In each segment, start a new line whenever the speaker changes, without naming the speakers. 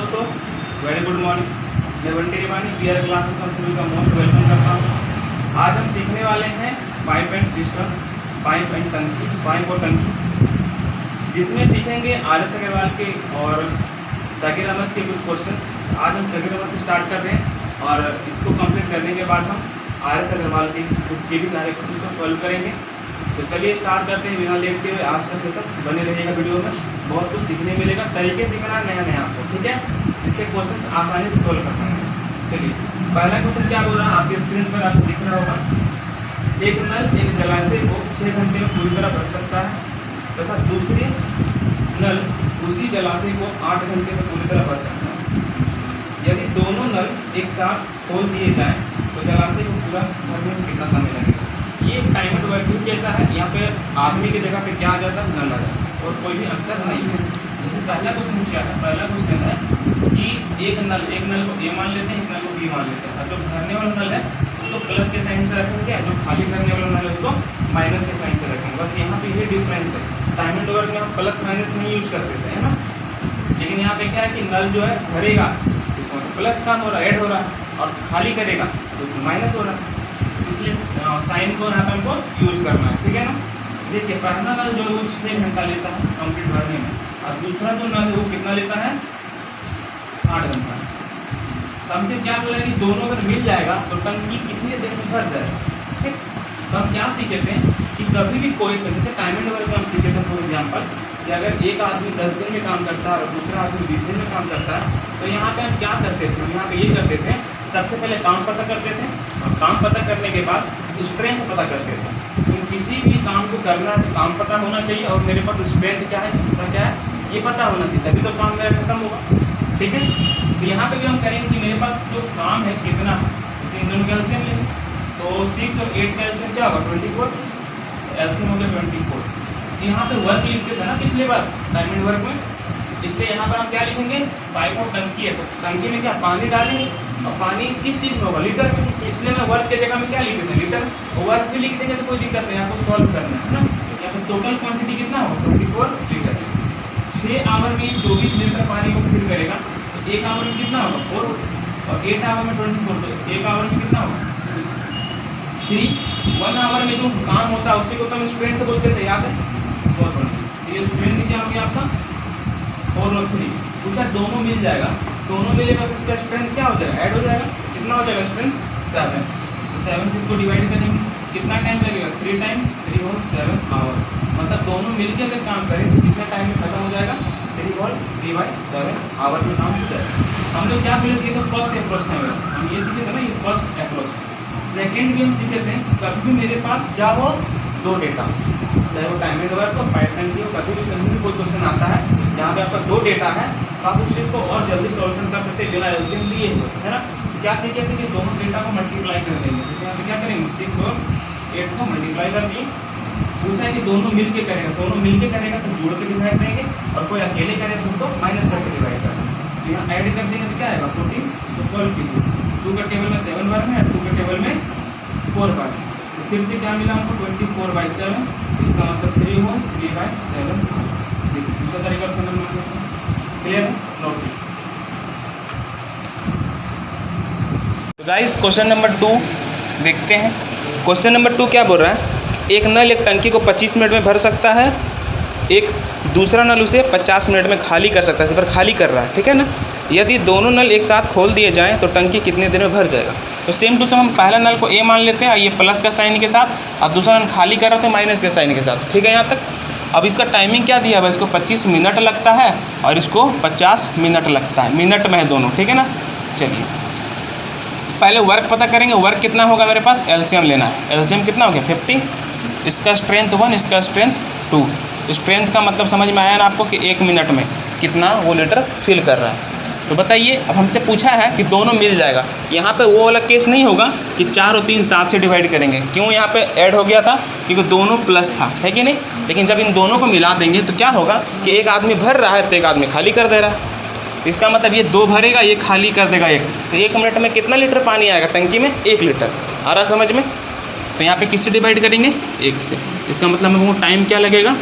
दोस्तों, very good morning. मैं Bunty रिवानी PR classes में सभी का मोस्ट वेलकम करता हूँ। आज हम सीखने वाले हैं pipe and system, pipe and टंकी, पाइप और टंकी, जिसमें सीखेंगे आर.एस. अग्रवाल के और साकिर अहमद के कुछ क्वेश्चंस। आज हम साकिर अहमद से स्टार्ट कर रहे हैं और इसको कंप्लीट करने के बाद हम आर.एस. अग्रवाल के भी सारे क्वेश्चन को सॉल्व करेंगे। तो चलिए स्टार्ट करते हैं बिना लेट के हुए। आज का सेशन बने रहिएगा, वीडियो में बहुत कुछ सीखने मिलेगा, तरीके सीखना नया आपको, ठीक है, जिससे क्वेश्चन आसानी से सॉल्व करना है। चलिए पहला क्वेश्चन क्या बोल रहा है, आपके स्क्रीन पर आपको दिख रहा होगा। एक नल एक जलाशय को 6 घंटे में पूरी तरह भर सकता है तथा दूसरे नल उसी जलाशय को 8 घंटे में पूरी तरह भर सकता है। यदि दोनों नल एक साथ खोल दिए जाएँ तो जलाशय को पूरा भरने में कितना समय लगेगा। ये टाइमर वर्किंग कैसा है, यहाँ पे आदमी की जगह पे क्या आ जाता है, नल आ जाता है और कोई भी अंतर नहीं है। जैसे पहला क्वेश्चन क्या है, पहला क्वेश्चन है कि एक नल को ए मान लेते हैं, एक नल को बी मान लेते हैं। जो भरने वाला नल है उसको प्लस के साइन से रखेंगे, जो खाली करने वाला नल है उसको माइनस के साइन से रखेंगे। बस यहाँ पे ये डिफरेंस है। टाइमर वर्क में हम प्लस माइनस नहीं यूज कर देते हैं ना, लेकिन यहाँ पे क्या है कि नल जो है भरेगा इसमें प्लस का हो रहा है, ऐड हो रहा है, और खाली करेगा तो उसमें माइनस हो रहा है, इसलिए साइन को यहाँ पर हमको यूज करना है, ठीक है ना। देखिए पहला नल जो है वो 6 घंटा लेता है कंप्लीट भरने में, और दूसरा जो नल है वो कितना लेता है, 8 घंटा। तो हमसे क्या बोला कि दोनों अगर मिल जाएगा तो टंकी कितने देर में भर जाएगा, ठीक। तो हम क्या सीखे थे कि कभी भी कोई, जैसे टाइम एंड वर्क में हम सीखे थे फॉर एग्जाम्पल, कि अगर एक आदमी 10 दिन में काम करता है और दूसरा आदमी 20 दिन में काम करता है, तो यहाँ पे हम क्या करते थे, हम यहाँ पे ये करते थे, सबसे पहले काम पता करते थे और काम पता करने के बाद स्ट्रेंथ पता करते थे। तो किसी भी काम को करना है तो काम पता होना चाहिए और मेरे पास स्ट्रेंथ क्या है, क्षमता क्या है, ये पता होना चाहिए, तभी तो काम मेरा खत्म होगा, ठीक है। तो यहाँ पे भी हम करेंगे कि मेरे पास जो काम है कितना, इसलिए दोनों का एलसीएम लेंगे। तो 6 और 8 का एलसीएम क्या होगा, 24, एलसीएम हो गया 24। तो यहाँ पे वर्क लिखते थे ना पिछले बार टाइम एंड वर्क में, इसलिए यहाँ पर हम क्या लिखेंगे, पाइप और टंकी है, तो टंकी में क्या पानी डालेंगे और पानी किस चीज़ में होगा, लीटर में, इसलिए मैं वर्क की जगह में क्या लिख देते हैं, लीटर। और वर्क भी लिख देंगे तो कोई दिक्कत नहीं, आपको सॉल्व करना है ना। यहाँ पर टोटल क्वांटिटी कितना होगा, 24 लीटर। 6 आवर में 24 लीटर पानी को फिल करेगा, तो 1 आवर में कितना होगा, 4, और 8 आवर में 24, तो 1 आवर में कितना होगा, 3। 1 आवर में जो काम होता है उसी को तो हम स्ट्रेंथ बोलते थे, याद है, 4। तो ये स्ट्रेंथ क्या हो गया आपका, 4 और 3। पूछा दोनों मिल जाएगा, दोनों मिलेगा तो इसका स्ट्रेंथ क्या हो जाएगा, ऐड हो जाएगा, कितना हो जाएगा स्ट्रेंथ, 7। तो 7 से इसको डिवाइड करेंगे, कितना टाइम लगेगा, 3 टाइम 3 और 7 आवर। मतलब दोनों मिलकर अगर काम करें तो कितने टाइम में खत्म हो जाएगा, 3/3/7 आवर में काम हो जाएगा। हम लोग क्या बोले थे, तो फर्स्ट अप्रोच था मेरा, हम ये सीखे थे ना, ये फर्स्ट अप्रोच। सेकेंड भी हम सीखे थे, कभी भी मेरे पास क्या हो, 2 डेटा, चाहे वो टाइम एंड वर्क हो, पाइप टंकी हो, कभी भी कोई क्वेश्चन आता है जहाँ पे आपका 2 डेटा है तो आप उस चीज़ को और जल्दी सॉल्यूशन कर सकते हैं बिना एलसीएम लिए, है ना। क्या सीखे थे कि दोनों डेटा को मल्टीप्लाई कर देंगे, जैसे यहाँ पे क्या करेंगे, 6 और 8 को मल्टीप्लाई कर दिए। पूछा है कि दोनों मिल के करेगा, दोनों मिल के करेगा तो जोड़ के डिवाइड देंगे, और कोई अकेले करेगा तो उसको माइनस करके डिवाइड करेंगे। तो यहाँ ऐड कर देंगे तो क्या आएगा, 14, उसको सॉल्व कीजिए। 2 का टेबल में 7 बार में, 2 के टेबल में 4 बार। तो फिर से क्या मिला हमको, 24/7, इसका मतलब 3 हो 3/7। देखिए दूसरा तरीका से समझ में क्लियर है, नोट। तो गाइस क्वेश्चन नंबर 2 देखते हैं। क्वेश्चन नंबर 2 क्या बोल रहा है, एक नल एक टंकी को 25 मिनट में भर सकता है, एक दूसरा नल उसे 50 मिनट में खाली कर सकता है, इस पर खाली कर रहा है, ठीक है ना। यदि दोनों नल एक साथ खोल दिए जाएं तो टंकी कितने देर में भर जाएगा। तो सेम टू सेम हम पहला नल को ए मान लेते हैं, ये प्लस का साइन के साथ, और दूसरा नल खाली कर रहे थे माइनस के साइन के साथ, ठीक है यहाँ तक। अब इसका टाइमिंग क्या दिया हुआ है, इसको 25 मिनट लगता है और इसको 50 मिनट लगता है, मिनट में है दोनों, ठीक है ना। चलिए पहले वर्क पता करेंगे, वर्क कितना होगा मेरे पास, एलसीएम लेना है। एलसीएम कितना हो गया, 50, इसका स्ट्रेंथ 1, इसका स्ट्रेंथ 2। स्ट्रेंथ का मतलब समझ में आया ना आपको कि 1 मिनट में कितना वो लीटर फिल कर रहा है। तो बताइए, अब हमसे पूछा है कि दोनों मिल जाएगा, यहाँ पे वो वाला केस नहीं होगा कि 4 और 3 7 से डिवाइड करेंगे, क्यों, यहाँ पे ऐड हो गया था क्योंकि दोनों प्लस था, है कि नहीं। लेकिन जब इन दोनों को मिला देंगे तो क्या होगा कि एक आदमी भर रहा है तो एक आदमी खाली कर दे रहा है। इसका मतलब ये 2 भरेगा, ये खाली कर देगा 1, तो 1 मिनट में कितना लीटर पानी आएगा टंकी में, 1 लीटर। आ रहा समझ में। तो यहाँ पे किससे डिवाइड करेंगे, 1 से। इसका मतलब हमको टाइम क्या लगेगा,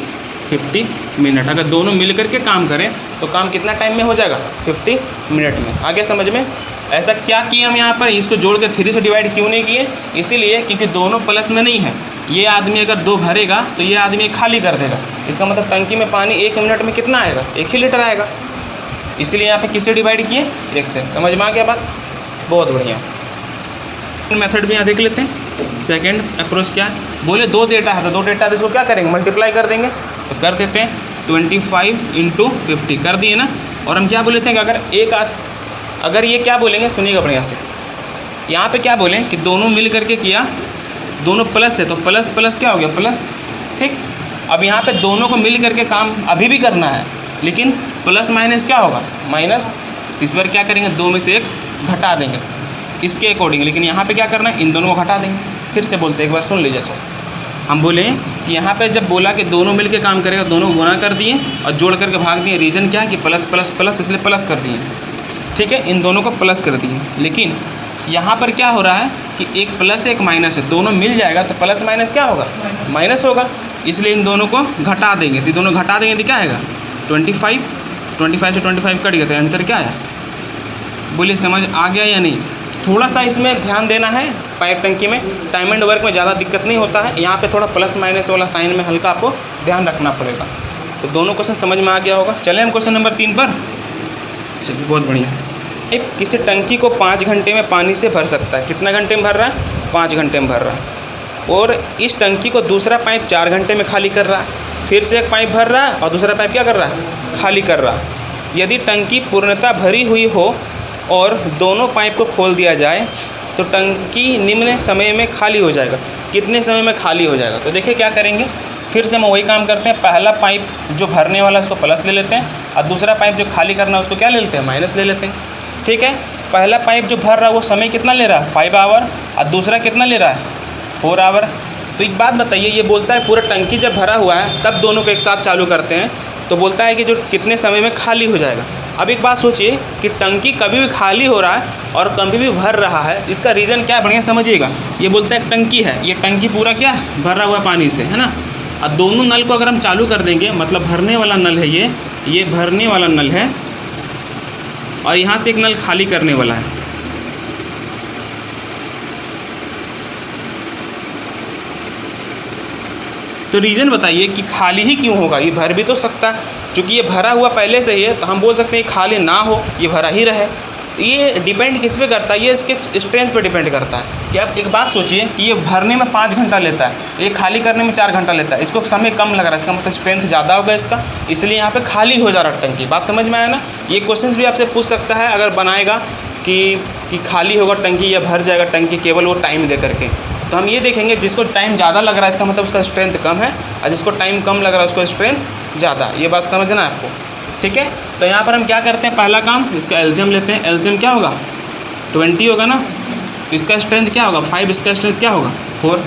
50 मिनट। अगर दोनों मिल करके काम करें तो काम कितना टाइम में हो जाएगा, 50 मिनट में। आगे समझ में? ऐसा क्या किए हम यहाँ पर, इसको जोड़ के 3 से डिवाइड क्यों नहीं किए, इसीलिए क्योंकि दोनों प्लस में नहीं है। ये आदमी अगर 2 भरेगा तो ये आदमी खाली कर देगा, इसका मतलब टंकी में पानी 1 मिनट में कितना आएगा, 1 ही लीटर आएगा। इसलिए यहाँ पे किससे डिवाइड किए, 1 से। समझ में आ गया बात? बहुत बढ़िया। मेथड भी यहाँ देख लेते हैं। सेकंड अप्रोच क्या है, बोले 2 डेटा है तो 2 डेटा तो इसको क्या करेंगे, मल्टीप्लाई कर देंगे। तो कर देते हैं 25 × 50 कर दिए ना। और हम क्या बोले थे कि अगर ये क्या बोलेंगे, सुनिएगा बढ़िया से, यहाँ पे क्या बोलें कि दोनों मिल करके किया, दोनों प्लस है तो प्लस प्लस क्या हो गया, प्लस। ठीक, अब यहाँ पे दोनों को मिल करके काम अभी भी करना है, लेकिन प्लस माइनस क्या होगा, माइनस। इस बार क्या करेंगे, 2 में से 1 घटा देंगे इसके अकॉर्डिंग, लेकिन यहाँ पे क्या करना है, इन दोनों को घटा देंगे। फिर से बोलते हैं, एक बार सुन लीजिए अच्छा से। हम बोले कि यहाँ पे जब बोला कि दोनों मिल के काम करेगा, दोनों गुना कर दिए और जोड़ करके भाग दिए। रीज़न क्या है कि प्लस प्लस प्लस, इसलिए प्लस कर दिए। ठीक है, इन दोनों को प्लस कर दिए। लेकिन यहाँ पर क्या हो रहा है कि एक प्लस एक माइनस है, दोनों मिल जाएगा तो प्लस माइनस क्या होगा, माइनस होगा। इसलिए इन दोनों को घटा देंगे, तो दोनों घटा देंगे तो क्या आएगा, 25 से 25 कट गया, तो आंसर क्या आया। बोलिए समझ आ गया या नहीं? थोड़ा सा इसमें ध्यान देना है। पाइप टंकी में टाइम एंड वर्क में ज़्यादा दिक्कत नहीं होता है, यहाँ पे थोड़ा प्लस माइनस वाला साइन में हल्का आपको ध्यान रखना पड़ेगा। तो दोनों क्वेश्चन समझ में आ गया होगा। चलें हम क्वेश्चन नंबर 3 पर। चलिए, बहुत बढ़िया। किसी टंकी को 5 घंटे में पानी से भर सकता है। कितना घंटे में भर रहा है, 5 घंटे में भर रहा है। और इस टंकी को दूसरा पाइप 4 घंटे में खाली कर रहा है। फिर से एक पाइप भर रहा है और दूसरा पाइप क्या कर रहा है, खाली कर रहा है। यदि टंकी पूर्णतः भरी हुई हो और दोनों पाइप को खोल दिया जाए तो टंकी निम्न समय में खाली हो जाएगा। कितने समय में खाली हो जाएगा, तो देखिए क्या करेंगे। फिर से हम वही काम करते हैं, पहला पाइप जो भरने वाला है उसको प्लस ले लेते हैं और दूसरा पाइप जो खाली करना है उसको क्या ले लेते हैं, माइनस ले लेते हैं। ठीक है, पहला पाइप जो भर रहा है वो समय कितना ले रहा है, 5 आवर, और दूसरा कितना ले रहा है, 4 आवर। तो एक बात बताइए, ये बोलता है पूरा टंकी जब भरा हुआ है तब दोनों को एक साथ चालू करते हैं, तो बोलता है कि जो कितने समय में खाली हो जाएगा। अब एक बात सोचिए कि टंकी कभी भी खाली हो रहा है और कभी भी भर रहा है, इसका रीज़न क्या है, बढ़िया समझिएगा। ये बोलता है टंकी है, ये टंकी पूरा क्या भरा हुआ पानी से, है ना। और दोनों नल को अगर हम चालू कर देंगे, मतलब भरने वाला नल है ये भरने वाला नल है और यहाँ से एक नल खाली करने वाला है। तो रीज़न बताइए कि खाली ही क्यों होगा, ये भर भी तो सकता है। चूँकि ये भरा हुआ पहले से ही है तो हम बोल सकते हैं खाली ना हो, ये भरा ही रहे। तो ये डिपेंड किस पे करता है, ये इसके स्ट्रेंथ पे डिपेंड करता है। कि आप एक बात सोचिए कि ये भरने में 5 घंटा लेता है, ये खाली करने में 4 घंटा लेता है, इसको समय कम लग रहा है, इसका मतलब स्ट्रेंथ ज़्यादा होगा इसका, इसलिए यहाँ पे खाली हो जा रहा है टंकी। बात समझ में आया ना। ये क्वेश्चन भी आपसे पूछ सकता है अगर बनाएगा कि खाली होगा टंकी या भर जाएगा टंकी केवल वो टाइम दे करके। तो हम ये देखेंगे जिसको टाइम ज़्यादा लग रहा है इसका मतलब उसका स्ट्रेंथ कम है, और जिसको टाइम कम लग रहा है उसको स्ट्रेंथ ज़्यादा। ये बात समझना है आपको, ठीक है। तो यहाँ पर हम क्या करते हैं, पहला काम इसका एलसीएम लेते हैं। एलसीएम क्या होगा, 20 होगा ना। इसका स्ट्रेंथ क्या होगा, 5, इसका स्ट्रेंथ क्या होगा, 4।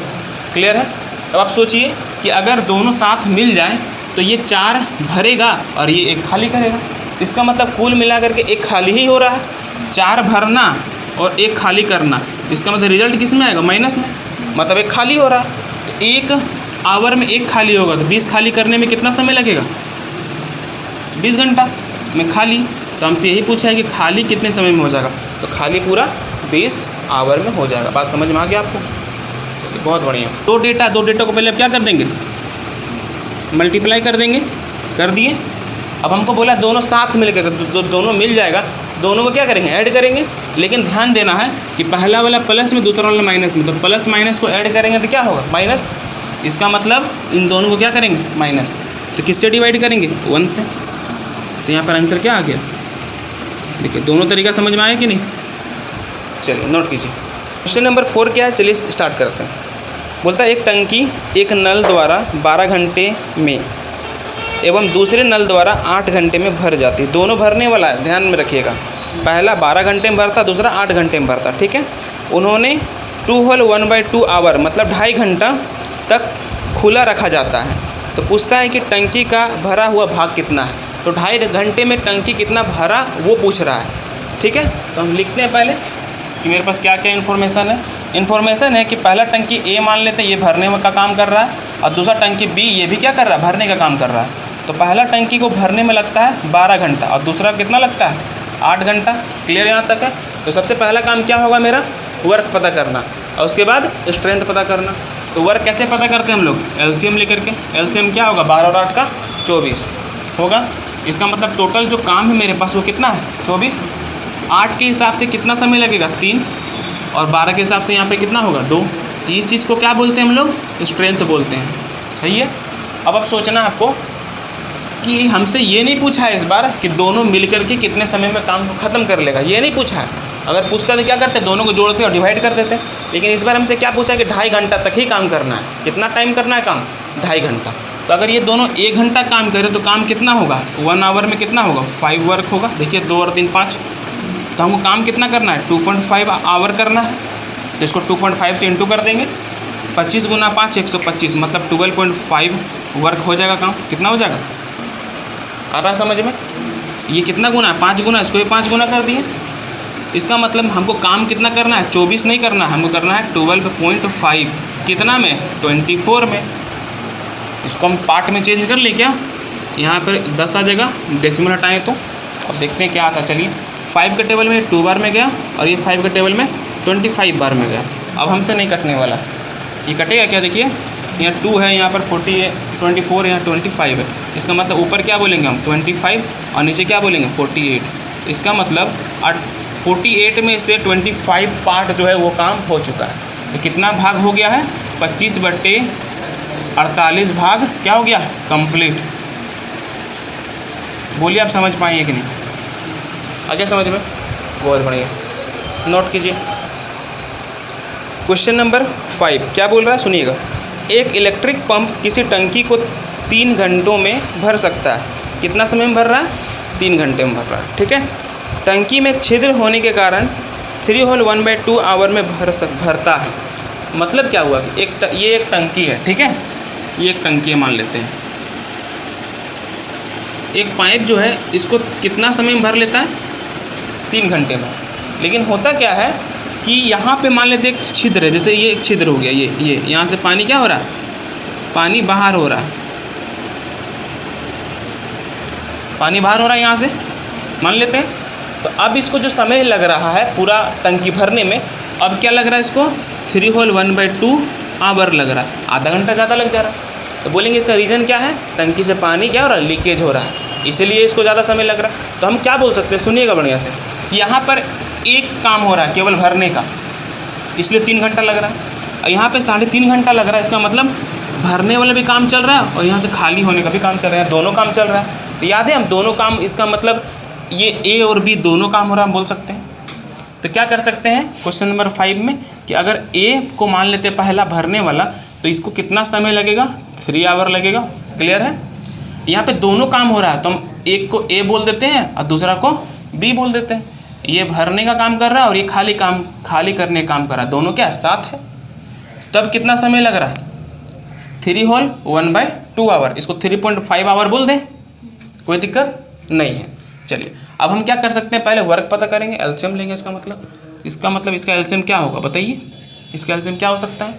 क्लियर है। अब आप सोचिए कि अगर दोनों साथ मिल जाए तो ये 4 भरेगा और ये 1 खाली करेगा। इसका मतलब कुल मिला करके 1 खाली ही हो रहा है। 4 भरना और 1 खाली करना, इसका मतलब रिजल्ट किस में आएगा, माइनस में, मतलब 1 खाली हो रहा है। तो 1 आवर में 1 खाली होगा तो 20 खाली करने में कितना समय लगेगा, 20 घंटा में खाली। तो हमसे यही पूछा है कि खाली कितने समय में हो जाएगा, तो खाली पूरा 20 आवर में हो जाएगा। बात समझ में आ गया आपको। चलिए, बहुत बढ़िया। दो डेटा को पहले अब क्या कर देंगे, मल्टीप्लाई कर देंगे। कर दिए। अब हमको बोला दोनों साथ मिल कर, तो दोनों मिल जाएगा, दोनों को क्या करेंगे, ऐड करेंगे। लेकिन ध्यान देना है कि पहला वाला प्लस में दूसरा वाला माइनस में, तो प्लस माइनस को ऐड करेंगे तो क्या होगा, माइनस। इसका मतलब इन दोनों को क्या करेंगे, माइनस। तो किससे डिवाइड करेंगे, 1 से। तो यहाँ पर आंसर क्या आ गया, देखिए दोनों तरीका समझ में आया कि नहीं। चलिए नोट कीजिए। क्वेश्चन नंबर 4 क्या है, चलिए स्टार्ट करते हैं। बोलता है एक टंकी एक नल द्वारा 12 घंटे में एवं दूसरे नल द्वारा 8 घंटे में भर जाती है। दोनों भरने वाला है, ध्यान में रखिएगा। पहला 12 घंटे में भरता, दूसरा 8 घंटे में भरता, ठीक है। उन्होंने 2 होल 1/2 आवर मतलब 2.5 घंटा तक खुला रखा जाता है। तो पूछता है कि टंकी का भरा हुआ भाग कितना है। तो 2.5 घंटे में टंकी कितना भरा वो पूछ रहा है, ठीक है। तो हम लिखते हैं पहले कि मेरे पास क्या क्या इन्फॉर्मेशन है। इन्फॉर्मेशन है कि पहला टंकी ए मान लेते हैं, ये भरने का काम कर रहा है, और दूसरा टंकी बी ये भी क्या कर रहा है, भरने का काम कर रहा है। तो पहला टंकी को भरने में लगता है 12 घंटा और दूसरा कितना लगता है 8 घंटा। क्लियर यहाँ तक है। तो सबसे पहला काम क्या होगा मेरा, वर्क पता करना और उसके बाद स्ट्रेंथ पता करना। तो वर्क कैसे पता करते हैं हम लोग, एलसीएम लेकर के। एलसीएम क्या होगा, 12 और 8 का 24 होगा। इसका मतलब टोटल जो काम है मेरे पास वो कितना है 24। 8 के हिसाब से कितना समय लगेगा 3 और 12 के हिसाब से यहाँ पे कितना होगा 2। तो इस चीज़ को क्या बोलते हैं हम लोग, स्ट्रेंथ बोलते हैं। सही है। अब सोचना आपको कि हमसे ये नहीं पूछा है इस बार कि दोनों मिलकर के कितने समय में काम को ख़त्म कर लेगा, ये नहीं पूछा है। अगर पूछता तो क्या करते, दोनों को जोड़ते और डिवाइड कर देते। लेकिन इस बार हमसे क्या पूछा है कि 2.5 घंटा तक ही काम करना है। कितना टाइम करना है काम, 2.5 घंटा। तो अगर ये दोनों 1 घंटा काम करें तो काम कितना होगा, 1 आवर में कितना होगा 5 वर्क होगा। देखिए 2 और 3 5, तो हमको काम कितना करना है 2.5 आवर करना है। तो इसको 2.5 से इंटू कर देंगे, 25 गुना 5 125, मतलब 12.5 वर्क हो जाएगा। काम कितना हो जाएगा, आ रहा है समझ में। ये कितना गुना है 5 गुना, इसको भी 5 गुना कर दिए। इसका मतलब हमको काम कितना करना है 24 नहीं करना है, हमको करना है 12.5। कितना में 24 में। इसको हम पार्ट में चेंज कर ले क्या, यहाँ पर 10 आ जाएगा, डेसिमल हटाएँ तो। अब देखते हैं क्या आता है। चलिए 5 के टेबल में 2 बार में गया और ये 5 के टेबल में 25 बार में गया। अब हमसे नहीं कटने वाला, ये कटेगा क्या, देखिए यहाँ 2 है, यहाँ पर 40 है, 24 यहाँ 25 है। इसका मतलब ऊपर क्या बोलेंगे हम 25 और नीचे क्या बोलेंगे 48। इसका मतलब 48 में से 25 पार्ट जो है वो काम हो चुका है। तो कितना भाग हो गया है 25/48 भाग क्या हो गया कंप्लीट। बोलिए आप समझ पाएंगे कि नहीं, आगे समझ में, बहुत बढ़िया। नोट कीजिए। क्वेश्चन नंबर 5 क्या बोल रहा है, सुनिएगा। एक इलेक्ट्रिक पंप किसी टंकी को 3 घंटों में भर सकता है। कितना समय में भर रहा है, 3 घंटे में भर रहा है। ठीक है। टंकी में छिद्र होने के कारण 3 होल 1/2 आवर में भरता है। मतलब क्या हुआ कि ये एक टंकी है, ठीक है, ये एक टंकी है मान लेते हैं। एक पाइप जो है इसको कितना समय में भर लेता है 3 घंटे में। लेकिन होता क्या है कि यहाँ पे मान लेते एक छिद्र है, जैसे ये एक छिद्र हो गया, ये यहाँ से पानी क्या हो रहा है, पानी बाहर हो रहा है, पानी बाहर हो रहा है यहाँ से मान लेते हैं। तो अब इसको जो समय लग रहा है पूरा टंकी भरने में, अब क्या लग रहा है इसको 3 होल 1/2 आवर लग रहा है, आधा घंटा ज़्यादा लग जा रहा है। तो बोलेंगे इसका रीज़न क्या है, टंकी से पानी क्या हो रहा है, लीकेज हो रहा है, इसलिए इसको ज़्यादा समय लग रहा है। तो हम क्या बोल सकते हैं, सुनिएगा बढ़िया से। यहाँ पर एक काम हो रहा है केवल भरने का, इसलिए 3 घंटा लग रहा है। और यहाँ पे 3.5 घंटा लग रहा है। इसका मतलब भरने वाला भी काम चल रहा है और यहाँ से खाली होने का भी काम चल रहा है, दोनों काम चल रहा है। तो याद है हम दोनों काम, इसका मतलब ये ए और बी दोनों काम हो रहा है, हम बोल सकते हैं। तो क्या कर सकते हैं क्वेश्चन नंबर 5 में कि अगर ए को मान लेते हैं पहला भरने वाला, तो इसको कितना समय लगेगा 3 आवर लगेगा। क्लियर है। यहाँ पे दोनों काम हो रहा है तो हम एक को ए बोल देते हैं और दूसरा को बी बोल देते हैं। ये भरने का काम कर रहा है और ये खाली करने का काम कर रहा है, दोनों क्या साथ है। तब कितना समय लग रहा है 3 होल 1/2 आवर। इसको 3.5 आवर बोल दें, कोई दिक्कत नहीं है। चलिए अब हम क्या कर सकते हैं, पहले वर्क पता करेंगे, एलसीएम लेंगे। इसका मतलब इसका एलसीएम क्या होगा बताइए, इसका एलसीएम क्या हो सकता है।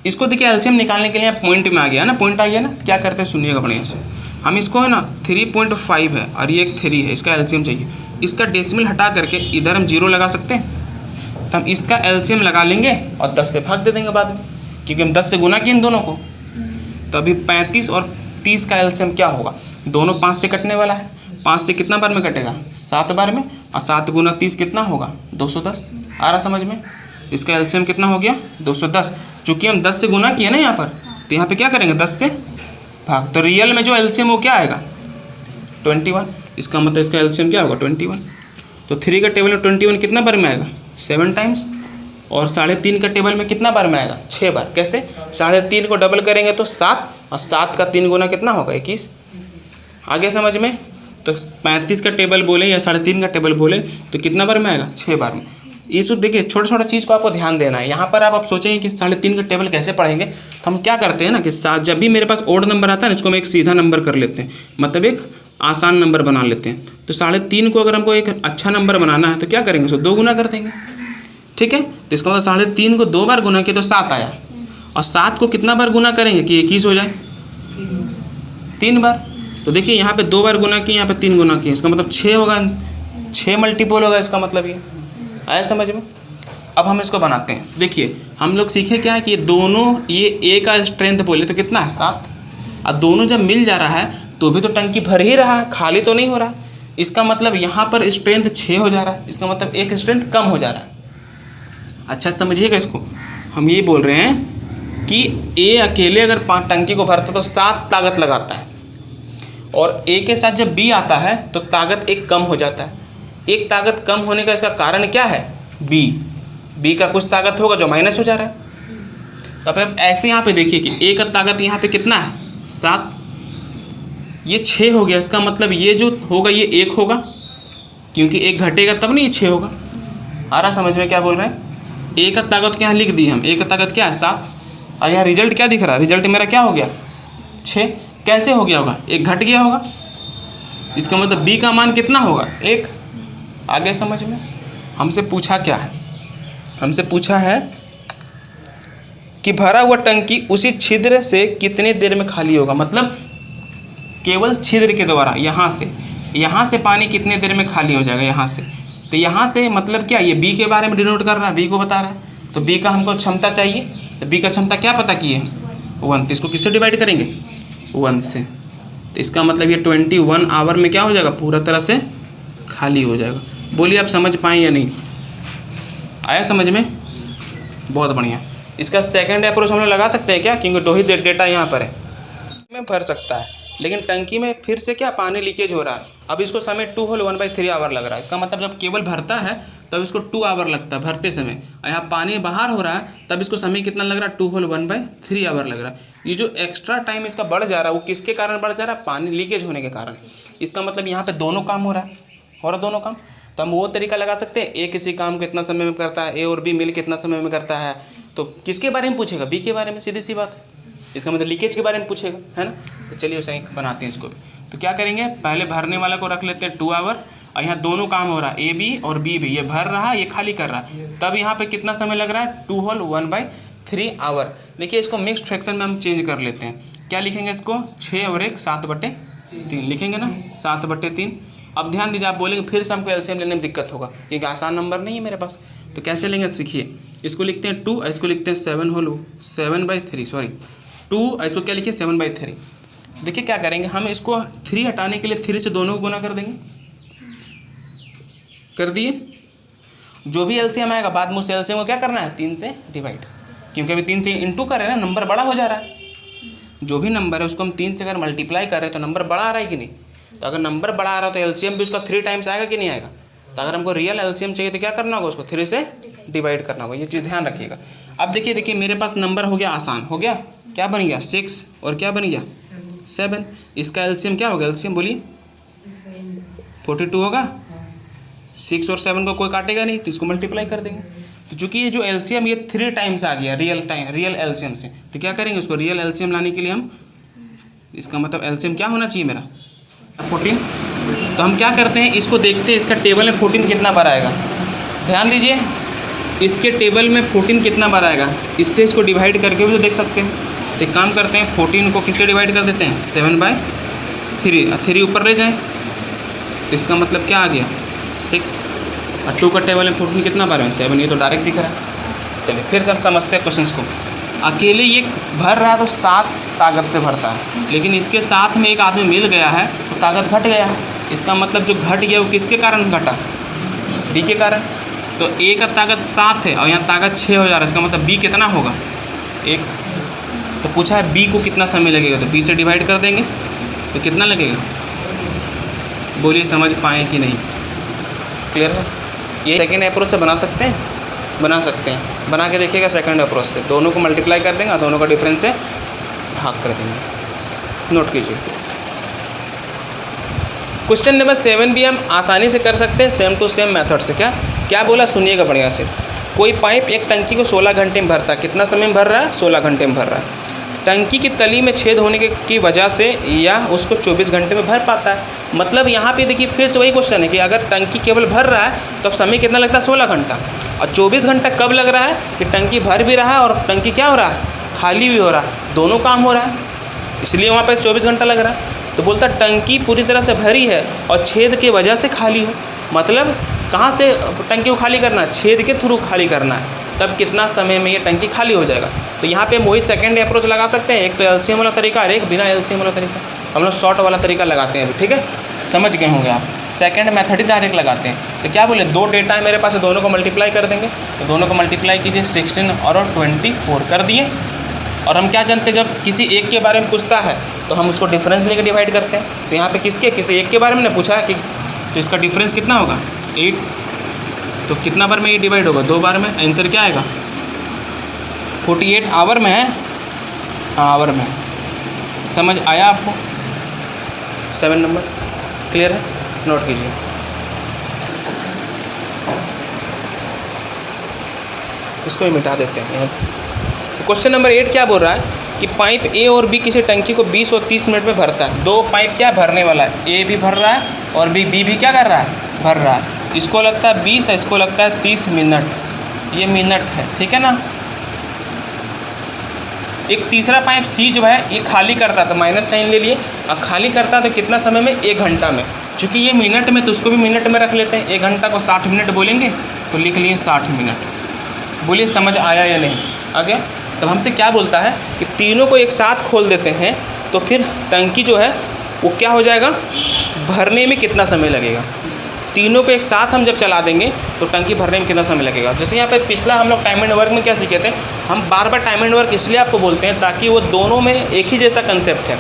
इसको देखिए एलसीएम निकालने के लिए पॉइंट में आ गया ना, पॉइंट आ गया ना। क्या करते हैं सुनिएगा बढ़िया से। हम इसको है ना 3.5 है और ये एक 3 है, इसका एलसीएम चाहिए। इसका डेसिमल हटा करके इधर हम 0 लगा सकते हैं, तो हम इसका एलसीएम लगा लेंगे और 10 से भाग दे देंगे बाद में, क्योंकि हम 10 से गुना किए इन दोनों को। तो अभी 35 और 30 का एलसीएम क्या होगा, दोनों 5 से कटने वाला है। 5 से कितना बार में कटेगा 7 बार में, और 7 गुना 30 कितना होगा 210। आ रहा समझ में। इसका एलसीएम कितना हो गया 210। चूँकि हम 10 से गुना किए ना यहाँ पर, तो यहाँ पे क्या करेंगे 10 से भाग, तो रियल में जो एलसीएम वो क्या आएगा 21। इसका मतलब इसका एलसीएम क्या होगा 21। तो 3 का टेबल में 21 कितना बार में आएगा 7 टाइम्स, और 3.5 का टेबल में कितना बार में आएगा 6 बार। कैसे, 3.5 को डबल करेंगे तो 7, और 7 का 3 गुना कितना होगा 21। आगे समझ में। तो 35 का टेबल बोले या 3.5 का टेबल बोले तो कितना बार में आएगा 6 बार में। इस देखिए छोटा छोटा चीज़ को आपको ध्यान देना है। यहाँ पर आप सोचेंगे कि 3.5 का टेबल कैसे पढ़ेंगे, तो हम क्या करते हैं ना कि जब भी मेरे पास ओड नंबर आता है ना, इसको हम एक सीधा नंबर कर लेते हैं, मतलब एक आसान नंबर बना लेते हैं। तो 3.5 को अगर हमको एक अच्छा नंबर बनाना है तो क्या करेंगे, उसको 2 गुना कर देंगे। ठीक है। तो इसका मतलब 3.5 को 2 बार गुना किया तो 7 आया, और 7 को कितना बार गुना करेंगे कि 21 हो जाए। 3 बार। तो देखिए यहाँ पे 2 बार गुना किए, यहाँ पे 3 गुना किए, इसका मतलब 6 होगा, 6 मल्टीपल होगा इसका मतलब ये। आया समझ में? अब हम इसको बनाते हैं। देखिए हम लोग सीखे क्या है कि दोनों, ये ए का स्ट्रेंथ बोले तो कितना है 7, और दोनों जब मिल जा रहा है तो भी तो टंकी भर ही रहा है, खाली तो नहीं हो रहा। इसका मतलब यहाँ पर स्ट्रेंथ 6 हो जा रहा है, इसका मतलब एक स्ट्रेंथ कम हो जा रहा है। अच्छा समझिएगा इसको, हम ये बोल रहे हैं कि ए अकेले अगर टंकी को भरता तो 7 ताकत लगाता है, और ए के साथ जब बी आता है तो ताकत एक कम हो जाता है। एक ताकत कम होने का इसका कारण क्या है? बी का कुछ ताकत होगा जो माइनस हो जा रहा है। तो अब ऐसे यहाँ पे देखिए कि ए का ताकत यहाँ पे कितना है 7, ये 6 हो गया, इसका मतलब ये जो होगा ये 1 होगा, क्योंकि 1 घटेगा तब नहीं 6 होगा। आ रहा समझ में क्या बोल रहे हैं? ए का ताकत क्या लिख दी हम, ए का ताकत क्या है 7, और यहाँ रिजल्ट क्या दिख रहा है? रिजल्ट मेरा क्या हो गया 6। कैसे हो गया होगा? 1 घट गया होगा, इसका मतलब बी का मान कितना होगा 1। आगे समझ में? हमसे पूछा क्या है? हमसे पूछा है कि भरा हुआ टंकी उसी छिद्र से कितनी देर में खाली होगा। मतलब केवल छिद्र के द्वारा यहाँ से पानी कितने देर में खाली हो जाएगा यहाँ से। तो यहाँ से मतलब क्या, ये बी के बारे में डिनोट कर रहा है, बी को बता रहा है। तो बी का हमको क्षमता चाहिए, तो बी का क्षमता क्या पता किए 1, तो इसको किससे डिवाइड करेंगे 1 से। तो इसका मतलब ये 21 आवर में क्या हो जाएगा, पूरा तरह से खाली हो जाएगा। बोलिए आप समझ पाएँ या नहीं? आया समझ में? बहुत बढ़िया। इसका सेकंड अप्रोच हम लोग लगा सकते हैं क्या, क्योंकि 2 ही डेटा यहाँ पर है, में भर सकता है, लेकिन टंकी में फिर से क्या पानी लीकेज हो रहा है। अब इसको समय 2 होल 1/3 आवर लग रहा है। इसका मतलब जब केबल भरता है तब इसको 2 आवर लगता है भरते समय, और यहाँ पानी बाहर हो रहा है तब इसको समय कितना लग रहा है 2 होल 1/3 आवर लग रहा है। ये जो एक्स्ट्रा टाइम इसका बढ़ जा रहा है वो किसके कारण बढ़ जा रहा है? पानी लीकेज होने के कारण। इसका मतलब यहाँ पे दोनों काम हो रहा है, दोनों काम। तो हम वो तरीका लगा सकते हैं, ए किसी काम को कितना समय में करता है, ए और बी मिल कितना समय में करता है, तो किसके बारे में पूछेगा? बी के बारे में, सीधी सी बात है। इसका मतलब लीकेज के बारे में पूछेगा, है ना। तो चलिए उसे बनाते हैं इसको भी। तो क्या करेंगे, पहले भरने वाला को रख लेते हैं 2 आवर, और यहाँ दोनों काम हो रहा है, ए बी और बी भी, ये भर रहा है ये खाली कर रहा है, तब यहाँ पे कितना समय लग रहा है 2 होल 1/3 आवर। देखिए इसको मिक्स्ड फ्रैक्शन में हम चेंज कर लेते हैं। क्या लिखेंगे इसको, 6 और 1 7/3 लिखेंगे ना, 7/3। अब ध्यान दीजिए, आप बोलेंगे फिर से हमको एलसीएम लेने में दिक्कत होगा, क्योंकि आसान नंबर नहीं है मेरे पास। तो कैसे लेंगे सीखिए, इसको लिखते हैं 2, इसको लिखते हैं 7 होल 7/3 सॉरी 2, इसको क्या लिखिए 7/3। देखिए क्या करेंगे हम, इसको 3 हटाने के लिए 3 से दोनों को गुना कर देंगे। कर दिए, जो भी एलसीएम आएगा बाद में उस एलसीएम को क्या करना है 3 से डिवाइड, क्योंकि अभी 3 से इंटू कर रहे हैं ना, नंबर बड़ा हो जा रहा है। जो भी नंबर है उसको हम 3 से अगर मल्टीप्लाई कर रहे हैं तो नंबर बड़ा आ रहा है कि नहीं। तो अगर नंबर बड़ा आ रहा है तो एलसीएम भी उसका 3 टाइम्स आएगा कि नहीं आएगा। तो अगर हमको रियल एलसीएम चाहिए तो क्या करना होगा, उसको 3 से डिवाइड करना होगा। ये चीज़ ध्यान रखिएगा। अब देखिए मेरे पास नंबर हो गया आसान, हो गया, क्या बन गया 6 और क्या बन गया 7। इसका एलसीएम क्या होगा, एलसीएम बोलिए 42 होगा। 6 और 7 को कोई काटेगा नहीं तो इसको मल्टीप्लाई कर देंगे। तो चूँकि ये जो एलसीएम ये 3 टाइम्स आ गया रियल एलसीएम से, तो क्या करेंगे उसको रियल एलसीएम लाने के लिए हम, इसका मतलब एलसीएम क्या होना चाहिए मेरा 14। तो हम क्या करते हैं, इसको देखते हैं इसका टेबल में 14 कितना बार आएगा। ध्यान दीजिए इसके टेबल में 14 कितना बार आएगा, इससे इसको डिवाइड करके भी तो देख सकते हैं। तो एक काम करते हैं 14 को किससे डिवाइड कर देते हैं 7/3, 3 ऊपर ले जाएं तो इसका मतलब क्या आ गया 6, और 2 का टेबल में 14 कितना बार है 7, ये तो डायरेक्ट दिख रहा है। चलिए फिर से हम समझते हैं क्वेश्चन को। अकेले ये भर रहा है तो 7 ताकत से भरता है, लेकिन इसके साथ में एक आदमी मिल गया है तो ताकत घट गया है। इसका मतलब जो घट गया वो किसके कारण घटा, बी के कारण। तो ए का ताकत 7 है और यहाँ ताकत 6 हो जा रहा है, इसका मतलब बी कितना होगा 1। तो पूछा है बी को कितना समय लगेगा, तो बी से डिवाइड कर देंगे तो कितना लगेगा, बोलिए समझ पाएँ कि नहीं। क्लियर है। ये सेकेंड अप्रोच से बना सकते हैं, बना सकते हैं, बना के देखिएगा सेकंड अप्रोच से। दोनों को मल्टीप्लाई कर देंगे, दोनों का डिफरेंस से भाग कर देंगे। नोट कीजिए। क्वेश्चन नंबर 7 भी हम आसानी से कर सकते हैं सेम टू सेम मेथड से। क्या बोला सुनिएगा बढ़िया से। कोई पाइप एक टंकी को 16 घंटे में भरता है। कितना समय में भर रहा है 16 घंटे में भर रहा है। टंकी की तली में छेद होने की वजह से यह उसको 24 घंटे में भर पाता है। मतलब यहाँ पे देखिए फिर से वही क्वेश्चन है कि अगर टंकी केवल भर रहा है तो अब समय कितना लगता है 16 घंटा, और 24 घंटा कब लग रहा है कि टंकी भर भी रहा है और टंकी क्या हो रहा है खाली भी हो रहा है, दोनों काम हो रहा है।
इसलिए वहाँ पे 24 घंटा लग रहा है। तो बोलता टंकी पूरी तरह से भरी है और छेद के वजह से खाली हो, मतलब कहाँ से टंकी को खाली करना है, छेद के थ्रू खाली करना है, तब कितना समय में ये टंकी खाली हो जाएगा। तो यहाँ पे मोहित सेकंड अप्रोच लगा सकते हैं, एक तो एलसीएम वाला तरीका और एक बिना एलसीएम वाला तरीका। हम लोग शॉर्ट वाला तरीका लगाते हैं अभी, ठीक है, समझ गए होंगे आप। सेकंड मेथड ही डायरेक्ट लगाते हैं। तो क्या बोले, दो डेटा है मेरे पास, दोनों को मल्टीप्लाई कर देंगे। तो दोनों को मल्टीप्लाई कीजिए, 16 और 24 कर दिए। और हम क्या जानते हैं, जब किसी एक के बारे में पूछता है तो हम उसको डिफरेंस लेकर डिवाइड करते हैं। तो यहाँ पे किसी एक के बारे में पूछा है कि तो इसका डिफरेंस कितना होगा 8, तो कितना बार में ये डिवाइड होगा, 2 बार में। आंसर क्या आएगा 48 आवर में है, हाँ आवर में। समझ आया आपको? 7 नंबर क्लियर है, नोट कीजिए। इसको ही मिटा देते हैं। क्वेश्चन नंबर 8 क्या बोल रहा है कि पाइप ए और बी किसी टंकी को 20 और 30 मिनट में भरता है। दो पाइप क्या भरने वाला है, ए भी भर रहा है और बी भी क्या कर रहा है, भर रहा है। इसको लगता है 20, इसको लगता है 30 मिनट, ये मिनट है, ठीक है ना। एक तीसरा पाइप सी जो है ये खाली करता है, तो माइनस साइन ले लिए। अब खाली करता है तो कितना समय में, 1 घंटा में। चूँकि ये मिनट में तो उसको भी मिनट में रख लेते हैं। 1 घंटा को 60 मिनट बोलेंगे तो लिख लिए 60 मिनट। बोलिए समझ आया या नहीं? आगे तब हमसे क्या बोलता है कि तीनों को एक साथ खोल देते हैं तो फिर टंकी जो है वो क्या हो जाएगा, भरने में कितना समय लगेगा। तीनों को एक साथ हम जब चला देंगे तो टंकी भरने में कितना समय लगेगा। जैसे यहाँ पे पिछला हम लोग टाइम एंड वर्क में क्या सीखे थे, हम बार बार टाइम एंड वर्क इसलिए आपको बोलते हैं ताकि वो दोनों में एक ही जैसा कंसेप्ट है,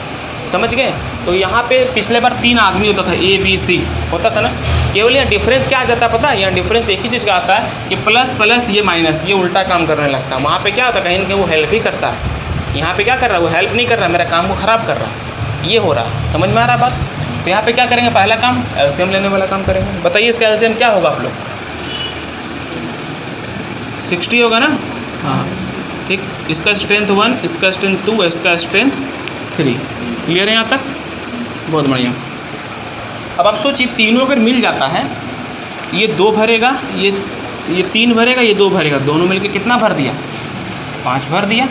समझ गए। तो यहाँ पे पिछले बार 3 आदमी होता था, A B C होता था ना। केवल यहाँ डिफरेंस क्या आ जाता है पता है, यहाँ डिफरेंस एक ही चीज़ का आता है कि प्लस प्लस ये माइनस, ये उल्टा काम करने लगता है। वहाँ पे क्या होता है, कहीं ना कहीं वो हेल्प ही करता है। यहाँ पे क्या कर रहा है, वो हेल्प नहीं कर रहा, मेरा काम को ख़राब कर रहा है, ये हो रहा। समझ में आ रहा बात? तो यहाँ पे क्या करेंगे, पहला काम एलसीएम लेने वाला काम करेंगे। बताइए इसका एलसीएम क्या होगा आप लोग, 60 होगा ना, हाँ ठीक। इसका स्ट्रेंथ 1, इसका स्ट्रेंथ 2, इसका स्ट्रेंथ 3। क्लियर है यहाँ तक? बहुत बढ़िया। अब आप सोचिए तीनों अगर मिल जाता है, ये 2 भरेगा, ये 3 भरेगा, ये 2 भरेगा, दोनों मिलके कितना भर दिया, 5 भर दिया।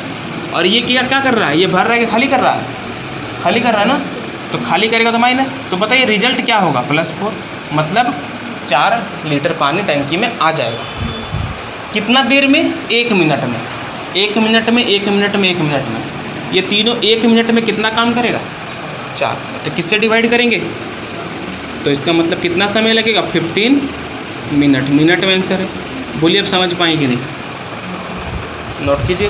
और ये क्या कर रहा है, ये भर रहा है कि खाली कर रहा है, खाली कर रहा है ना। तो खाली करेगा तो माइनस, तो बताइए रिजल्ट क्या होगा, +4, मतलब 4 लीटर पानी टंकी में आ जाएगा। कितना देर में, 1 मिनट में, 1 मिनट में, 1 मिनट में, 1 मिनट में। ये तीनों 1 मिनट में कितना काम करेगा, 4। तो किससे डिवाइड करेंगे, तो इसका मतलब कितना समय लगेगा, 15 मिनट। मिनट में आंसर है। बोलिए अब समझ पाएंगे नहीं, नोट कीजिए।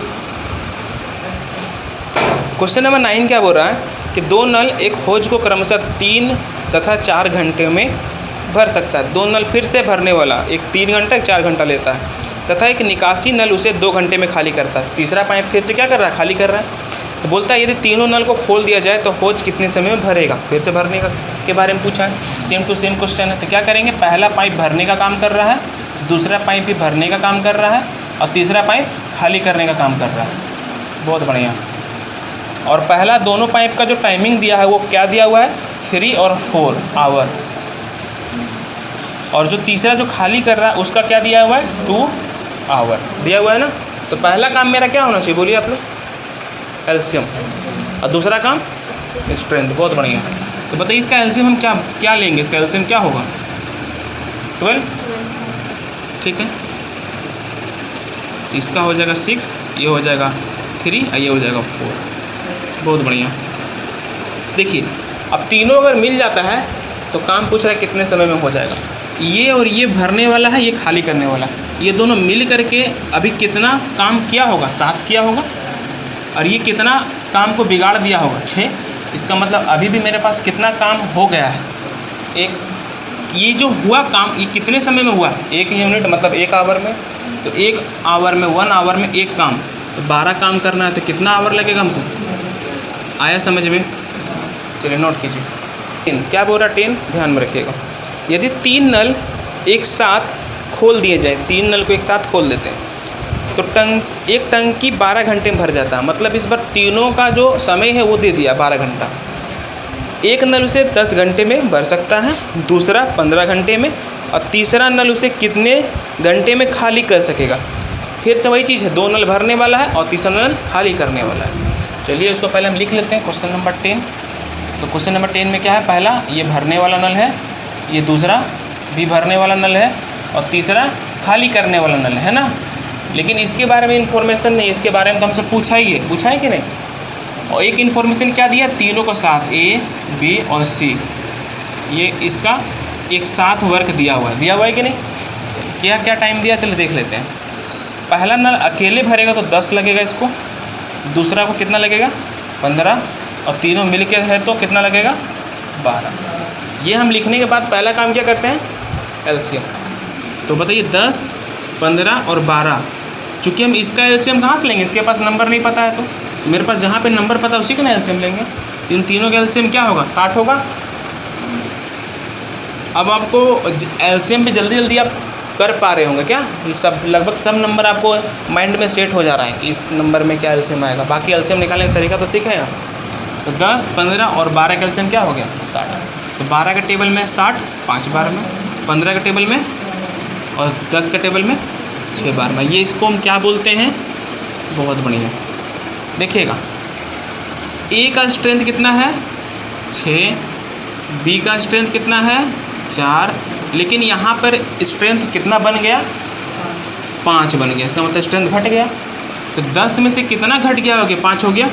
क्वेश्चन नंबर 9 क्या बोल रहा है कि 2 नल एक होज को क्रमशः 3 तथा 4 घंटे में भर सकता है। 2 नल फिर से भरने वाला, एक 3 घंटा एक 4 घंटा लेता है, तथा एक निकासी नल उसे 2 घंटे में खाली करता है। तीसरा पाइप फिर से क्या कर रहा है, खाली कर रहा है। तो बोलता है यदि तीनों नल को खोल दिया जाए तो होज कितने समय में भरेगा। फिर से भरने का के बारे में पूछा है, सेम टू सेम क्वेश्चन है। तो क्या करेंगे, पहला पाइप भरने का काम कर रहा है, दूसरा पाइप भी भरने का काम कर रहा है और तीसरा पाइप खाली करने का काम कर रहा है। बहुत बढ़िया। और पहला दोनों पाइप का जो टाइमिंग दिया है वो क्या दिया हुआ है, 3 और 4 आवर। और जो तीसरा जो खाली कर रहा है उसका क्या दिया हुआ है, 2 आवर दिया हुआ है ना। तो पहला काम मेरा क्या होना चाहिए, बोलिए आप लोग, एलसीएम, और दूसरा काम स्ट्रेंथ। बहुत बढ़िया। तो बताइए इसका एलसीएम हम क्या लेंगे, इसका एलसीएम क्या होगा, 12, ठीक है। इसका हो जाएगा 6, ये हो जाएगा 3 और ये हो जाएगा 4। बहुत बढ़िया। देखिए अब तीनों अगर मिल जाता है तो काम पूछ रहा है कितने समय में हो जाएगा। ये और ये भरने वाला है, ये खाली करने वाला है, ये दोनों मिल करके अभी कितना काम किया होगा, 7 किया होगा। और ये कितना काम को बिगाड़ दिया होगा, 6। इसका मतलब अभी भी मेरे पास कितना काम हो गया है, 1। ये जो हुआ काम ये कितने समय में हुआ, 1 यूनिट मतलब 1 आवर में। तो 1 आवर में, 1 आवर में 1 काम, तो 12 काम करना है तो कितना आवर लगेगा हमको, आया समझ में? चलिए नोट कीजिए। 10 क्या बोल रहा है, 10 ध्यान में रखिएगा। यदि 3 नल एक साथ खोल दिए जाए, 3 नल को एक साथ खोल देते हैं तो एक टंकी 12 घंटे में भर जाता है। मतलब इस बार तीनों का जो समय है वो दे दिया 12 घंटा। एक नल उसे 10 घंटे में भर सकता है, दूसरा 15 घंटे में, और तीसरा नल उसे कितने घंटे में खाली कर सकेगा। फिर से वही चीज़ है, 2 नल भरने वाला है और तीसरा नल खाली करने वाला है। चलिए उसको पहले हम लिख लेते हैं। Question number 10। तो क्वेश्चन नंबर 10 में क्या है, पहला ये भरने वाला नल है, ये दूसरा भी भरने वाला नल है और तीसरा खाली करने वाला नल है ना। लेकिन इसके बारे में इन्फॉर्मेशन नहीं, इसके बारे में तो हमसे पूछा ही है कि नहीं। और एक इन्फॉर्मेशन क्या दिया, तीनों को साथ A, B और C, ये इसका एक साथ वर्क दिया हुआ है कि नहीं। क्या क्या टाइम दिया, चलो देख लेते हैं। पहला नल अकेले भरेगा तो 10 लगेगा इसको, दूसरा को कितना लगेगा 15, और तीनों मिल के है तो कितना लगेगा 12। ये हम लिखने के बाद पहला काम क्या करते हैं, एलसीएम। तो बताइए 10, 15 और 12, चूँकि हम इसका एलसीएम कहाँ से लेंगे, इसके पास नंबर नहीं पता है, तो मेरे पास जहाँ पे नंबर पता है उसी का ना एलसीएम लेंगे। इन तीनों का एलसीएम क्या होगा 60 होगा। अब आपको एलसीएम भी जल्दी जल्दी आप कर पा रहे होंगे क्या, सब लगभग सब नंबर आपको माइंड में सेट हो जा रहा है कि इस नंबर में क्या एलसीएम आएगा। बाकी एलसीएम निकालने का तरीका तो सीखे हैं। तो 10, 15 और 12 का एलसीएम क्या हो गया 60। तो 12 के टेबल में 60 5 बार में, 15 के टेबल में और 10 के टेबल में 6 बार में। ये इसको हम क्या बोलते हैं, बहुत बढ़िया देखिएगा। ए का स्ट्रेंथ कितना है 6, बी का स्ट्रेंथ कितना है 4, लेकिन यहाँ पर स्ट्रेंथ कितना बन गया 5 बन गया। इसका मतलब स्ट्रेंथ घट गया। तो 10 में से कितना घट गया, हो गया 5 हो गया।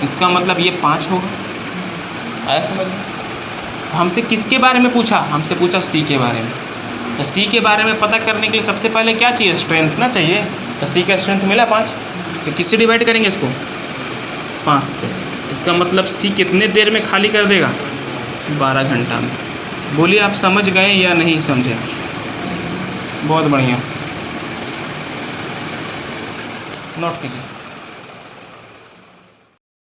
इसका मतलब ये 5 होगा। आया समझ में। हमसे किसके बारे में पूछा, हमसे पूछा सी के बारे में। तो सी के बारे में पता करने के लिए सबसे पहले क्या चाहिए, स्ट्रेंथ ना चाहिए। तो सी का स्ट्रेंथ मिला 5, तो किससे डिवाइड करेंगे इसको 5 से। इसका मतलब सी कितने देर में खाली कर देगा 12 घंटा में। बोलिए आप समझ गए या नहीं समझे। बहुत बढ़िया, नोट कीजिए।